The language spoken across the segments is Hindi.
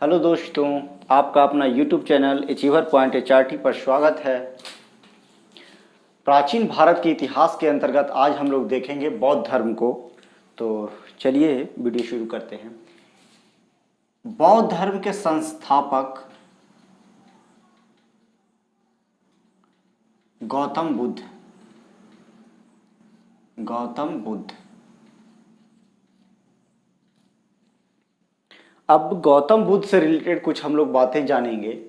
हेलो दोस्तों, आपका अपना YouTube channel achiever point HRT पर स्वागत है। प्राचीन भारत के इतिहास के अंतर्गत आज हम लोग देखेंगे बौद्ध धर्म को। तो चलिए वीडियो शुरू करते हैं। बौद्ध धर्म के संस्थापक गौतम बुद्ध। अब गौतम बुद्ध से रिलेटेड कुछ हम लोग बातें जानेंगे।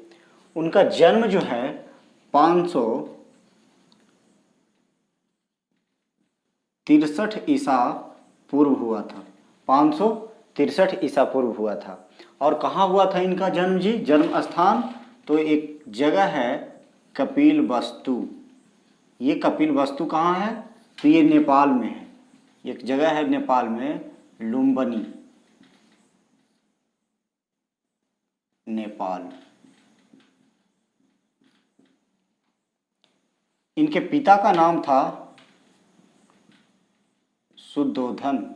उनका जन्म जो है 563 ईसा पूर्व हुआ था। 563 ईसा पूर्व हुआ था। और कहाँ हुआ था इनका जन्म जी? जन्म स्थान तो एक जगह है कपिलवस्तु। ये कपिलवस्तु कहाँ है? तो ये नेपाल में है। एक जगह है नेपाल में, लुम्बिनी, नेपाल। इनके पिता का नाम था शुद्धोधन।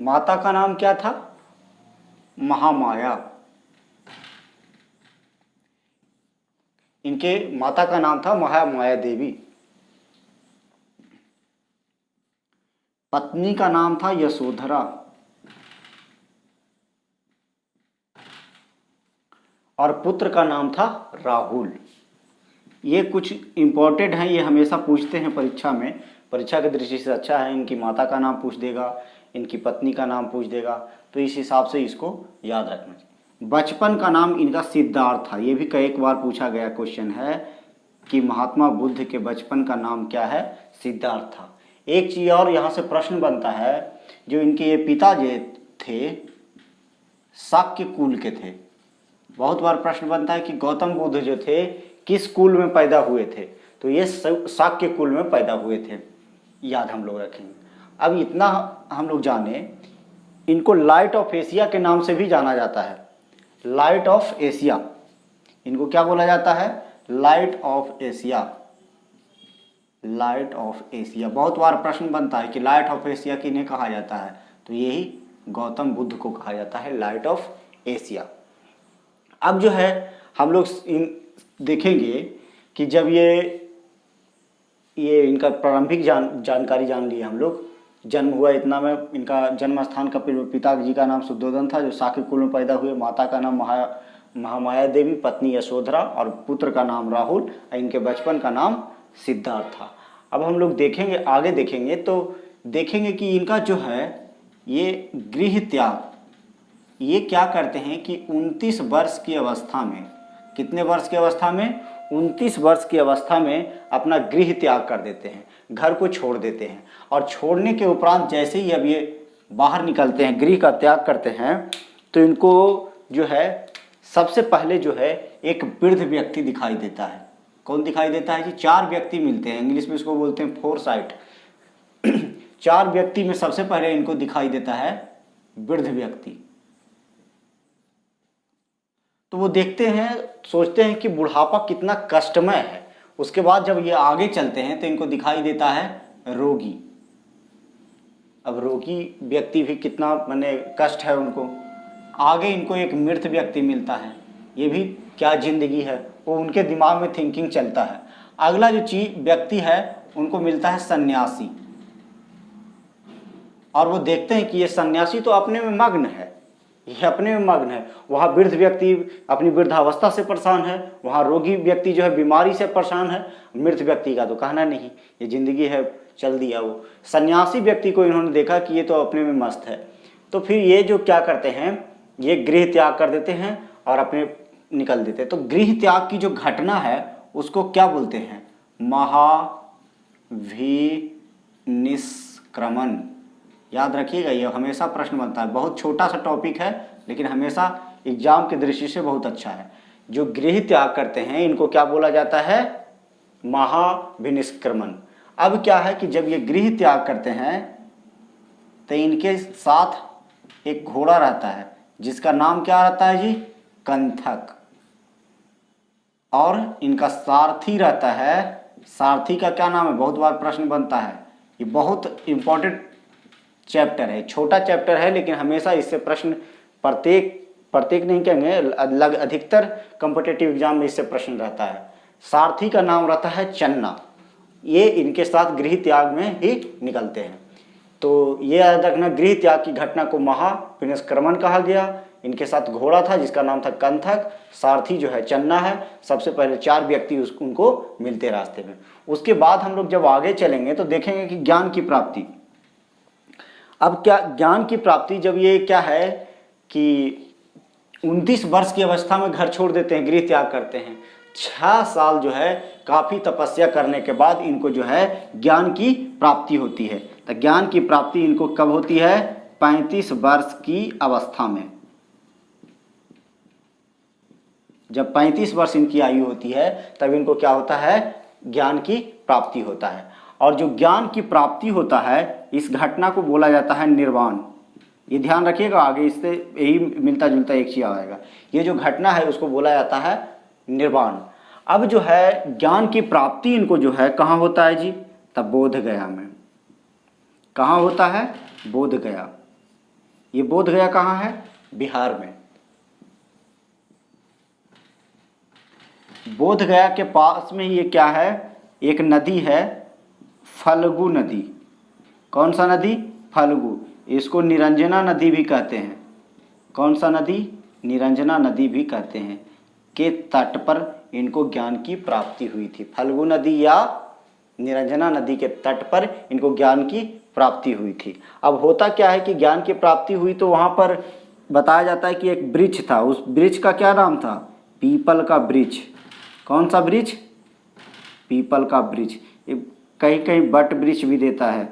माता का नाम क्या था? महामाया। इनके माता का नाम था महामाया देवी। पत्नी का नाम था यशोधरा। और पुत्र का नाम था राहुल। ये कुछ इंपॉर्टेंट हैं, ये हमेशा पूछते हैं परीक्षा में। परीक्षा की दृष्टि से अच्छा है। इनकी माता का नाम पूछ देगा, इनकी पत्नी का नाम पूछ देगा, तो इस हिसाब से इसको याद रखना चाहिए। बचपन का नाम इनका सिद्धार्थ था। ये भी कई बार पूछा गया क्वेश्चन है कि महात्मा बुद्ध के बचपन का नाम क्या है? सिद्धार्थ था। एक चीज़ और यहाँ से प्रश्न बनता है, जो इनके ये पिता जो थे शाक्य कुल के थे। बहुत बार प्रश्न बनता है कि गौतम बुद्ध जो थे किस कुल में पैदा हुए थे? तो ये शाक्य कुल में पैदा हुए थे। याद हम लोग रखेंगे। अब इतना हम लोग जाने, इनको लाइट ऑफ एशिया के नाम से भी जाना जाता है। लाइट ऑफ एशिया, इनको क्या बोला जाता है? Light of Asia. Light of Asia. बहुत बार प्रश्न बनता है कि लाइट ऑफ एशिया किन्हें कहा जाता है? तो यही गौतम बुद्ध को कहा जाता है, लाइट ऑफ एशिया। अब जो है हम लोग देखेंगे कि जब ये इनका प्रारंभिक जानकारी जान लिए हम लोग। जन्म हुआ इतना में, इनका जन्म स्थान का पिताजी का नाम शुद्धोधन था, जो शाक्य कुल में पैदा हुए। माता का नाम महामाया देवी, पत्नी यशोधरा और पुत्र का नाम राहुल। इनके बचपन का नाम सिद्धार्थ था। अब हम लोग देखेंगे, आगे देखेंगे तो देखेंगे कि इनका जो है ये गृह त्याग, ये क्या करते हैं कि 29 वर्ष की अवस्था में, कितने वर्ष की अवस्था में? 29 वर्ष की अवस्था में अपना गृह त्याग कर देते हैं, घर को छोड़ देते हैं। और छोड़ने के उपरांत जैसे ही अब ये बाहर निकलते हैं, गृह का त्याग करते हैं, तो इनको जो है सबसे पहले जो है एक वृद्ध व्यक्ति दिखाई देता है। कौन दिखाई देता है जी? 4 व्यक्ति मिलते हैं। इंग्लिश में इसको बोलते हैं फोरसाइट। 4 व्यक्ति में सबसे पहले इनको दिखाई देता है वृद्ध व्यक्ति। तो वो देखते हैं, सोचते हैं कि बुढ़ापा कितना कष्टमय है। उसके बाद जब ये आगे चलते हैं तो इनको दिखाई देता है रोगी। अब रोगी व्यक्ति भी कितना माने कष्ट है उनको। आगे इनको एक मृत व्यक्ति मिलता है। ये भी क्या जिंदगी है, वो उनके दिमाग में थिंकिंग चलता है। अगला जो व्यक्ति है उनको मिलता है सन्यासी। और वो देखते हैं कि ये सन्यासी तो अपने में मग्न है, ये अपने में मग्न है। वहाँ वृद्ध व्यक्ति अपनी वृद्धावस्था से परेशान है, वहाँ रोगी व्यक्ति जो है बीमारी से परेशान है। मृत व्यक्ति का तो कहना नहीं, ये जिंदगी है, चल दिया। वो सन्यासी व्यक्ति को इन्होंने देखा कि ये तो अपने में मस्त है। तो फिर ये जो क्या करते हैं, ये गृह त्याग कर देते हैं और अपने निकल देते हैं। तो गृह त्याग की जो घटना है उसको क्या बोलते हैं? महाभिनिष्क्रमण। याद रखिएगा, ये हमेशा प्रश्न बनता है। बहुत छोटा सा टॉपिक है लेकिन हमेशा एग्जाम की दृष्टि से बहुत अच्छा है। जो गृह त्याग करते हैं इनको क्या बोला जाता है? महाभिनिष्क्रमण। अब क्या है कि जब ये गृह त्याग करते हैं तो इनके साथ एक घोड़ा रहता है जिसका नाम क्या रहता है जी? कंथक। और इनका सारथी रहता है। सारथी का क्या नाम है? बहुत बार प्रश्न बनता है, ये बहुत इंपॉर्टेंट चैप्टर है, छोटा चैप्टर है, लेकिन हमेशा इससे प्रश्न प्रत्येक नहीं कहेंगे, अधिकतर कॉम्पिटिटिव एग्जाम में इससे प्रश्न रहता है। सारथी का नाम रहता है चन्ना, ये इनके साथ गृह त्याग में ही निकलते हैं। तो ये याद रखना, गृह त्याग की घटना को महाविनिष्क्रमण कहा गया। इनके साथ घोड़ा था जिसका नाम था कंथक, सारथी जो है चन्ना है। सबसे पहले 4 व्यक्ति उनको मिलते रास्ते में। उसके बाद हम लोग जब आगे चलेंगे तो देखेंगे कि ज्ञान की प्राप्ति। अब क्या ज्ञान की प्राप्ति, जब ये क्या है कि 29 वर्ष की अवस्था में घर छोड़ देते हैं, गृह त्याग करते हैं। 6 साल जो है काफ़ी तपस्या करने के बाद इनको जो है ज्ञान की प्राप्ति होती है। तो ज्ञान की प्राप्ति इनको कब होती है? 35 वर्ष की अवस्था में। जब 35 वर्ष इनकी आयु होती है तब इनको क्या होता है? ज्ञान की प्राप्ति होता है। और जो ज्ञान की प्राप्ति होता है, इस घटना को बोला जाता है निर्वाण। ये ध्यान रखिएगा, आगे इससे यही मिलता जुलता एक चीज आएगा। ये जो घटना है उसको बोला जाता है निर्वाण। अब जो है ज्ञान की प्राप्ति इनको जो है कहाँ होता है जी? तब बोध गया में। कहाँ होता है? बोध गया। ये बोध गया कहाँ है? बिहार में। बोध गया के पास में ये क्या है? एक नदी है, फल्गु नदी। कौन सा नदी? फल्गु। इसको निरंजना नदी भी कहते हैं। कौन सा नदी? निरंजना नदी भी कहते हैं। के तट पर इनको ज्ञान की प्राप्ति हुई थी। फल्गु नदी या निरंजना नदी के तट पर इनको ज्ञान की प्राप्ति हुई थी। अब होता क्या है कि ज्ञान की प्राप्ति हुई तो वहाँ पर बताया जाता है कि एक वृक्ष था। उस वृक्ष का क्या नाम था? पीपल का वृक्ष। कौन सा वृक्ष? पीपल का वृक्ष। कहीं कहीं बट वृक्ष भी देता है,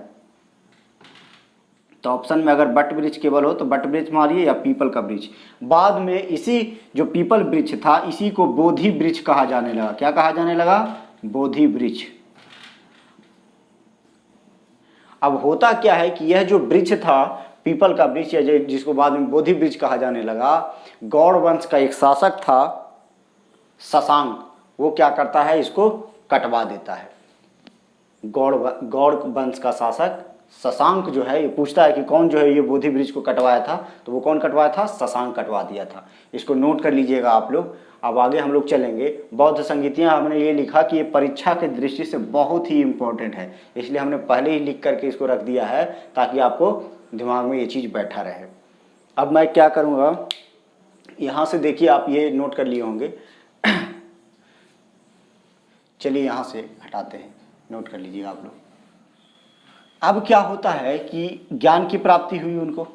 तो ऑप्शन में अगर बट वृक्ष केवल हो तो बट वृक्ष मारिए या पीपल का वृक्ष। बाद में इसी जो पीपल वृक्ष था इसी को बोधि वृक्ष कहा जाने लगा। क्या कहा जाने लगा? बोधि वृक्ष। अब होता क्या है कि यह जो वृक्ष था पीपल का वृक्ष, या जिसको बाद में बोधि वृक्ष कहा जाने लगा, गौड़ वंश का एक शासक था शशांक। वो क्या करता है? इसको कटवा देता है। गौड़ वंश का शासक शशांक जो है, ये पूछता है कि कौन जो है ये बोधि वृक्ष को कटवाया था, तो वो कौन कटवाया था? शशांक कटवा दिया था। इसको नोट कर लीजिएगा आप लोग। अब आगे हम लोग चलेंगे। बौद्ध संगीतियाँ हमने ये लिखा कि ये परीक्षा के दृष्टि से बहुत ही इम्पोर्टेंट है, इसलिए हमने पहले ही लिख करके इसको रख दिया है ताकि आपको दिमाग में ये चीज़ बैठा रहे। अब मैं क्या करूँगा, यहाँ से देखिए, आप ये नोट कर लिए होंगे। चलिए यहाँ से हटाते हैं, नोट कर लीजिएगा आप लोग। अब क्या होता है कि ज्ञान की प्राप्ति हुई उनको।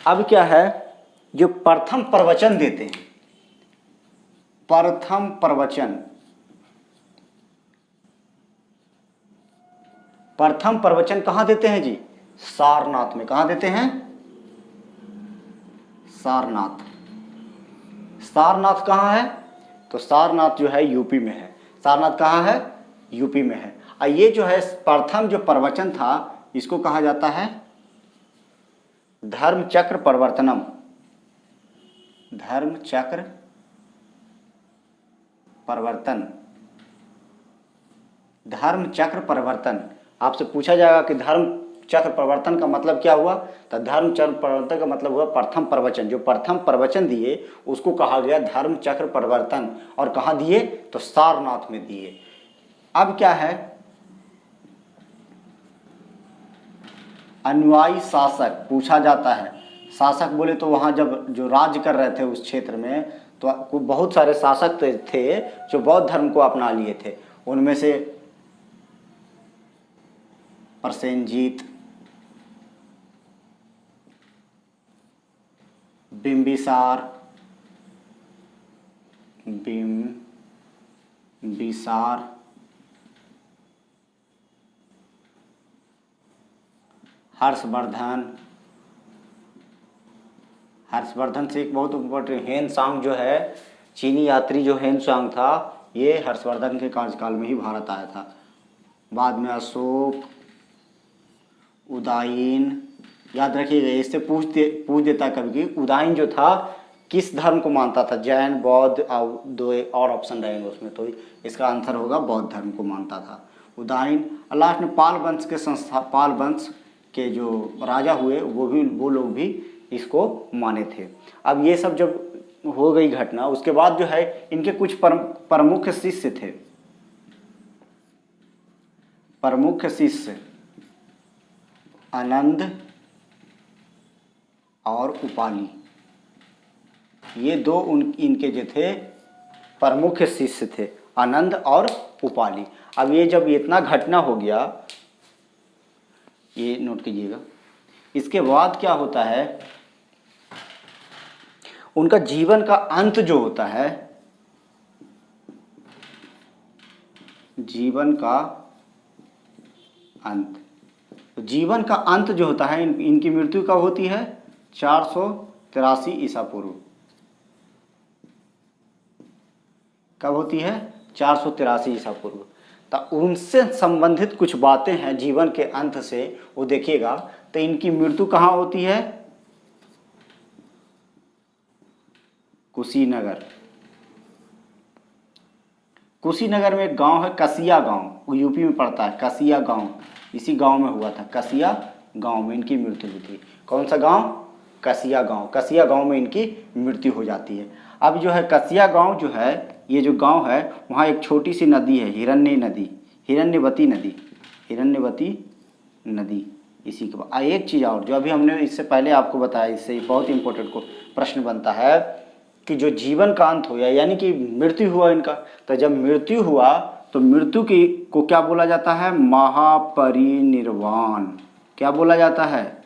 अब क्या है, जो प्रथम प्रवचन देते हैं, प्रथम प्रवचन, प्रथम प्रवचन कहाँ देते हैं जी? सारनाथ में। कहाँ देते हैं? सारनाथ। सारनाथ कहाँ है? तो सारनाथ जो है यूपी में है। सारनाथ कहाँ है? यूपी में है। और ये जो है प्रथम जो प्रवचन था इसको कहा जाता है धर्म चक्र प्रवर्तनम। धर्म चक्र परिवर्तन। धर्म चक्र परिवर्तन। आपसे पूछा जाएगा कि धर्म चक्र परिवर्तन का मतलब क्या हुआ? तो धर्म चक्र परिवर्तन का मतलब हुआ प्रथम प्रवचन। जो प्रथम प्रवचन दिए उसको कहा गया धर्म चक्र परिवर्तन। और कहाँ दिए? तो सारनाथ में दिए। अब क्या है, अनुयायी शासक पूछा जाता है। शासक बोले तो वहाँ जब जो राज्य कर रहे थे उस क्षेत्र में, तो बहुत सारे शासक थे जो बौद्ध धर्म को अपना लिए थे। उनमें से प्रसेनजीत, बिंबिसार, हर्षवर्धन। हर्षवर्धन से एक बहुत इम्पोर्टेंट हेन सांग जो है, चीनी यात्री जो हेन सांग था, ये हर्षवर्धन के कार्यकाल में ही भारत आया था। बाद में अशोक, उदायीन। याद रखिएगा, इससे पूछ देता कभी कि उदायीन जो था किस धर्म को मानता था? जैन, बौद्ध, दो और ऑप्शन रहेंगे उसमें, तो इसका आंसर होगा बौद्ध धर्म को मानता था उदायीन। लास्ट में पाल वंश के पाल वंश के जो राजा हुए वो लोग भी इसको माने थे। अब ये सब जब हो गई घटना, उसके बाद जो है इनके कुछ प्रमुख शिष्य थे। प्रमुख शिष्य आनंद और उपाली, ये दो इनके जो थे प्रमुख शिष्य थे, आनंद और उपाली। अब ये जब इतना घटना हो गया, ये नोट कीजिएगा, इसके बाद क्या होता है, उनका जीवन का अंत जो होता है, जीवन का अंत, जीवन का अंत जो होता है, इनकी मृत्यु कब होती है, 483 ईसा पूर्व। कब होती है, 483 ईसा पूर्व। तो उनसे संबंधित कुछ बातें हैं जीवन के अंत से, वो देखिएगा। तो इनकी मृत्यु कहाँ होती है, कुशीनगर। कुशीनगर में एक गांव है कसिया गांव, वो यूपी में पड़ता है, कसिया गांव, इसी गांव में हुआ था। कसिया गांव में इनकी मृत्यु हुई थी। कौन सा गांव, कसिया गांव। कसिया गांव में इनकी मृत्यु हो जाती है। अब जो है कसिया गांव जो है, ये जो गांव है, वहाँ एक छोटी सी नदी है, हिरण्यवती नदी। इसी के बाद एक चीज़ और जो अभी हमने इससे पहले आपको बताया, इससे बहुत इंपॉर्टेंट को प्रश्न बनता है कि जो जीवन का अंत हो गया, यानी कि मृत्यु हुआ इनका, तो जब मृत्यु हुआ तो मृत्यु की को क्या बोला जाता है, महापरिनिर्वाण। क्या बोला जाता है,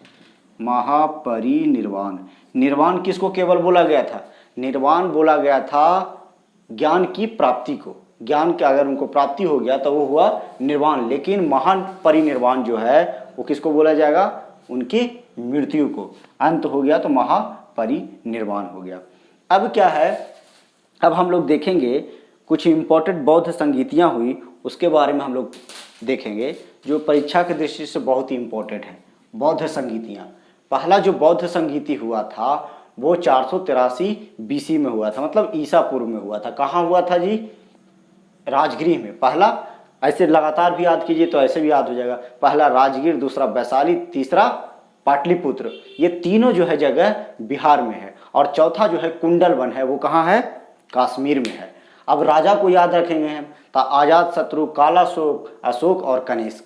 महापरिनिर्वाण। निर्वाण किसको केवल बोला गया था, निर्वाण बोला गया था ज्ञान की प्राप्ति को। ज्ञान के अगर उनको प्राप्ति हो गया तो वो हुआ निर्वाण। लेकिन महान परिनिर्वाण जो है वो किसको बोला जाएगा, उनकी मृत्यु को। अंत हो गया तो महापरिनिर्वाण हो गया। अब क्या है, अब हम लोग देखेंगे कुछ इंपॉर्टेंट बौद्ध संगीतियाँ हुई, उसके बारे में हम लोग देखेंगे जो परीक्षा की दृष्टि से बहुत ही इंपॉर्टेंट है। बौद्ध संगीतियाँ, पहला जो बौद्ध संगीति हुआ था वो 483 बीसी में हुआ था, मतलब ईसा पूर्व में हुआ था। कहाँ हुआ था जी, राजगृह में। पहला, ऐसे लगातार भी याद कीजिए तो ऐसे भी याद हो जाएगा। पहला राजगीर, दूसरा वैशाली, तीसरा पाटलिपुत्र। ये तीनों जो है जगह बिहार में है। और चौथा जो है कुंडलवन है, वो कहाँ है, कश्मीर में है। अब राजा को याद रखेंगे हम तो आजाद शत्रु, कालाशोक, अशोक और कनिष्क।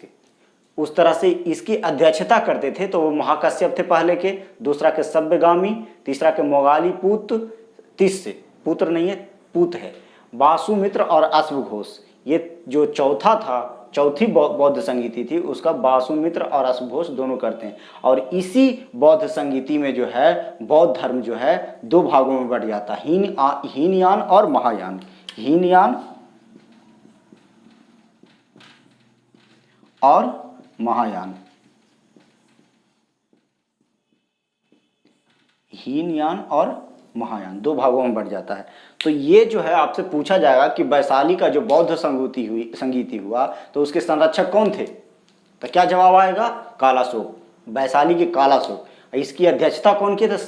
उस तरह से इसकी अध्यक्षता करते थे। तो वो महाकश्यप थे पहले के, दूसरा के सभ्यगामी, तीसरा के मोगाली पुत्र, तीसरे पुत्र नहीं है, पूत है, वासुमित्र और अश्वघोष। ये जो चौथा था, चौथी बौद्ध संगीति थी, उसका वासुमित्र और अश्वघोष दोनों करते हैं। और इसी बौद्ध संगीति में जो है बौद्ध धर्म जो है दो भागों में बढ़ जाता है, हीनयान और महायान। हीनयान और महायान, हीनयान और महायान दो भागों में बढ़ जाता है। तो ये जो है आपसे पूछा जाएगा कि वैशाली का जो बौद्ध संगीति हुआ तो उसके संरक्षक कौन थे, तो क्या जवाब आएगा, कालाशोक, वैशाली के कालाशोक। इसकी अध्यक्षता कौन की थे,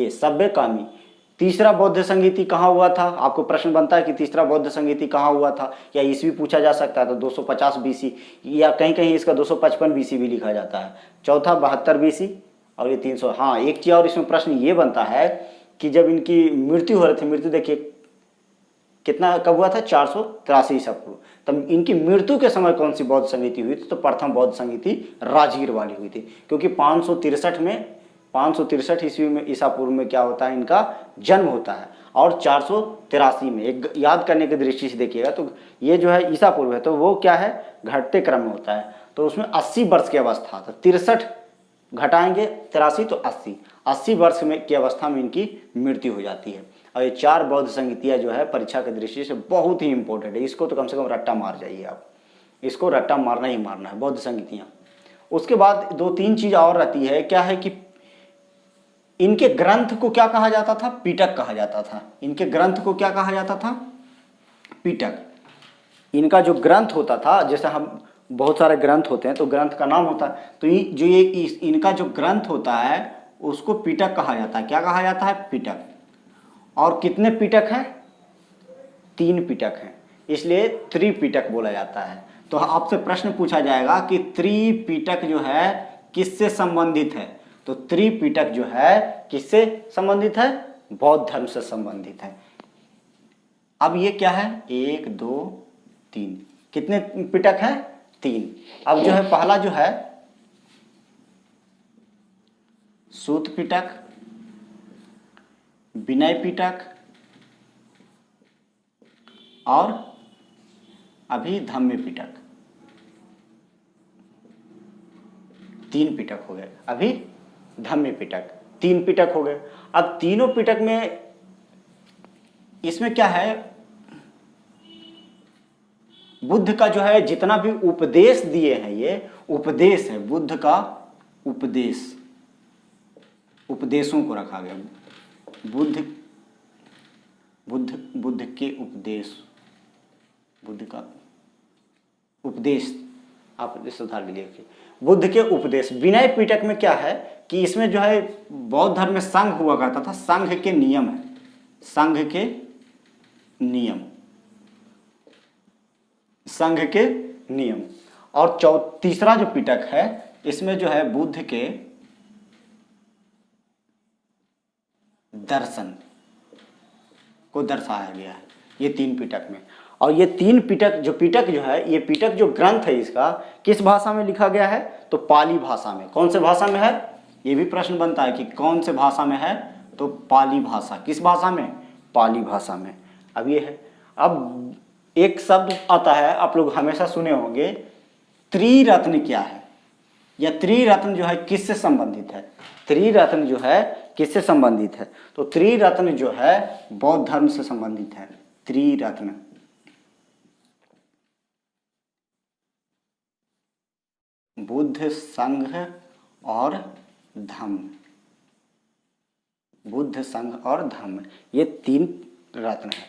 सभ्यकामी। तीसरा बौद्ध संगीति कहाँ हुआ था, आपको प्रश्न बनता है कि तीसरा बौद्ध संगीति कहाँ हुआ था, या ईस्वी पूछा जा सकता है तो 250 बीसी, या कहीं कहीं इसका 255 बीसी भी लिखा जाता है। चौथा 72 बीसी और ये 300। हाँ, एक चीज और इसमें प्रश्न ये बनता है कि जब इनकी मृत्यु हो रही थी, मृत्यु देखिए कितना कब हुआ था, 483 ईसा पूर्व। तब इनकी मृत्यु के समय कौन सी बौद्ध संगीति हुई थी, तो प्रथम बौद्ध संगीति राजगीर वाली हुई थी। क्योंकि 563 ईस्वी में ईसा पूर्व में क्या होता है, इनका जन्म होता है। और 483 में, एक याद करने की दृष्टि से देखिएगा तो ये जो है ईसा पूर्व है, तो वो क्या है, घटते क्रम में होता है। तो उसमें 80 वर्ष की अवस्था, तो 63 घटाएंगे 83 तो 80 वर्ष में की अवस्था में इनकी मृत्यु हो जाती है। और ये चार बौद्ध संगीतियाँ जो है परीक्षा की दृष्टि से बहुत ही इंपॉर्टेंट है। इसको तो कम से कम रट्टा मार जाइए आप, इसको रट्टा मारना ही मारना है, बौद्ध संगीतियाँ। उसके बाद 2-3 चीज़ और रहती है, क्या है कि इनके ग्रंथ को क्या कहा जाता था, पिटक कहा जाता था। इनके ग्रंथ को क्या कहा जाता था, पिटक। इनका जो ग्रंथ होता था, जैसे हम बहुत सारे ग्रंथ होते हैं तो ग्रंथ का नाम होता है, तो ये इनका जो ग्रंथ होता है उसको पिटक कहा जाता है। क्या कहा जाता है, पिटक। और कितने पिटक हैं, 3 पिटक हैं, इसलिए त्रिपिटक बोला जाता है। तो आपसे प्रश्न पूछा जाएगा कि त्रिपिटक जो है किससे संबंधित है? तो त्रिपिटक जो है किससे संबंधित है? बौद्ध धर्म से संबंधित है। अब ये क्या है? 1 2 3, कितने पिटक है? 3। अब जो है पहला जो है सूत पिटक, विनय पिटक और अभिधम्य पिटक, 3 पिटक हो गए। अभिधम्य पिटक 3 पिटक हो गए। अब तीनों पिटक में इसमें क्या है, बुद्ध का जो है जितना भी उपदेश दिए हैं, ये उपदेश है, बुद्ध का उपदेश, उपदेशों को रखा गया। बुद्ध के उपदेश, बुद्ध का उपदेश, आप सुधार के लिए बुद्ध के उपदेश। विनय पिटक में क्या है कि इसमें जो है बौद्ध धर्म में संघ हुआ करता था, संघ के नियम है, संघ के नियम, संघ के नियम। और तीसरा जो पिटक है इसमें जो है बुद्ध के दर्शन को दर्शाया गया है, ये 3 पिटक में। और ये 3 पिटक जो है, ये पिटक जो ग्रंथ है इसका किस भाषा में लिखा गया है? तो पाली भाषा में। कौन से भाषा में है? ये भी प्रश्न बनता है कि कौन से भाषा में है? तो पाली भाषा। किस भाषा में? पाली भाषा में। अब ये है, अब एक शब्द आता है, आप लोग हमेशा सुने होंगे, त्रिरत्न क्या है? या त्रिरत्न जो है किससे संबंधित है? त्रिरत्न जो है किससे संबंधित है? तो त्रिरत्न जो है बौद्ध धर्म से संबंधित है। त्रिरत्न, बुद्ध, संघ और धम्म, बुद्ध, संघ और धम्म, ये 3 रत्न है।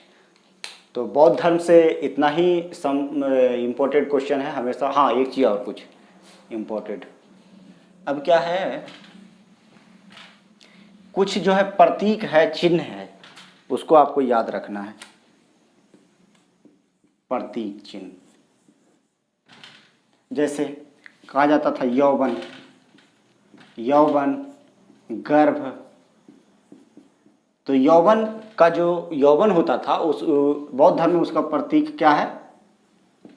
तो बौद्ध धर्म से इतना ही इम्पोर्टेंट क्वेश्चन है हमेशा। हाँ, एक चीज़ और कुछ इम्पोर्टेंट, अब क्या है, कुछ जो है प्रतीक है, चिन्ह है, उसको आपको याद रखना है। प्रतीक चिन्ह, जैसे कहा जाता था यौवन, यौवन, गर्भ। तो यौवन का जो यौवन होता था उस बौद्ध धर्म में उसका प्रतीक क्या है?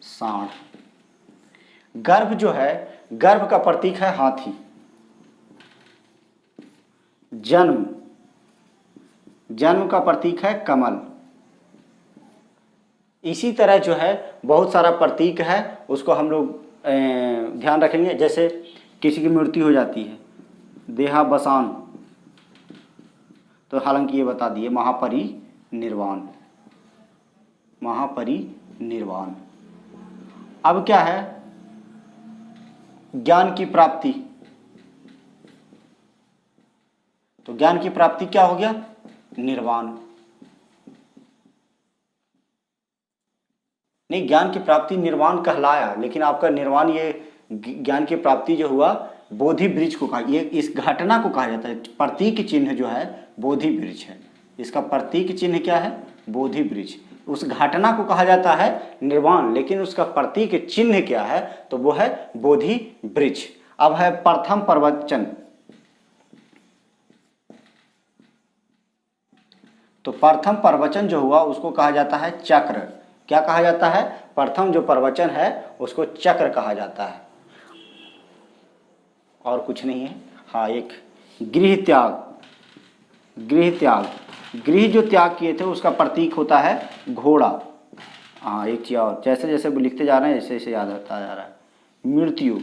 सांड। गर्भ जो है, गर्भ का प्रतीक है हाथी। जन्म, जन्म का प्रतीक है कमल। इसी तरह जो है बहुत सारा प्रतीक है, उसको हम लोग ध्यान रखेंगे। जैसे किसी की मृत्यु हो जाती है, देहावसान, तो हालांकि ये बता दिए महापरिनिर्वाण, महापरिनिर्वाण। अब क्या है, ज्ञान की प्राप्ति। तो ज्ञान की प्राप्ति क्या हो गया? निर्वाण। नहीं, ज्ञान की प्राप्ति निर्वाण कहलाया, लेकिन आपका निर्वाण, ये ज्ञान की प्राप्ति जो हुआ बोधि वृक्ष को कहा, ये इस घटना को कहा जाता है। प्रतीक चिन्ह जो है बोधि वृक्ष है, इसका प्रतीक चिन्ह क्या है? बोधि वृक्ष। उस घटना को कहा जाता है निर्वाण, लेकिन उसका प्रतीक चिन्ह क्या है? तो वो है बोधि वृक्ष। अब है प्रथम प्रवचन। तो प्रथम प्रवचन जो हुआ उसको कहा जाता है चक्र। क्या कहा जाता है? प्रथम जो प्रवचन है उसको चक्र कहा जाता है, और कुछ नहीं है। हाँ, एक गृह त्याग, गृह त्याग, गृह जो त्याग किए थे उसका प्रतीक होता है घोड़ा। हाँ, एक चीज़ और, जैसे जैसे लिखते जा रहे हैं जैसे जैसे याद आता जा रहा है। मृत्यु,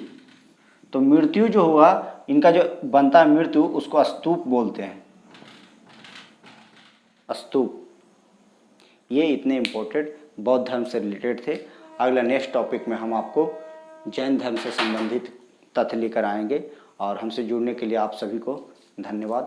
तो मृत्यु जो हुआ, इनका जो बनता है मृत्यु, उसको स्तूप बोलते हैं, स्तूप। ये इतने इम्पोर्टेंट बौद्ध धर्म से रिलेटेड थे। अगला नेक्स्ट टॉपिक में हम आपको जैन धर्म से संबंधित तथ्य लेकर आएंगे। और हमसे जुड़ने के लिए आप सभी को धन्यवाद।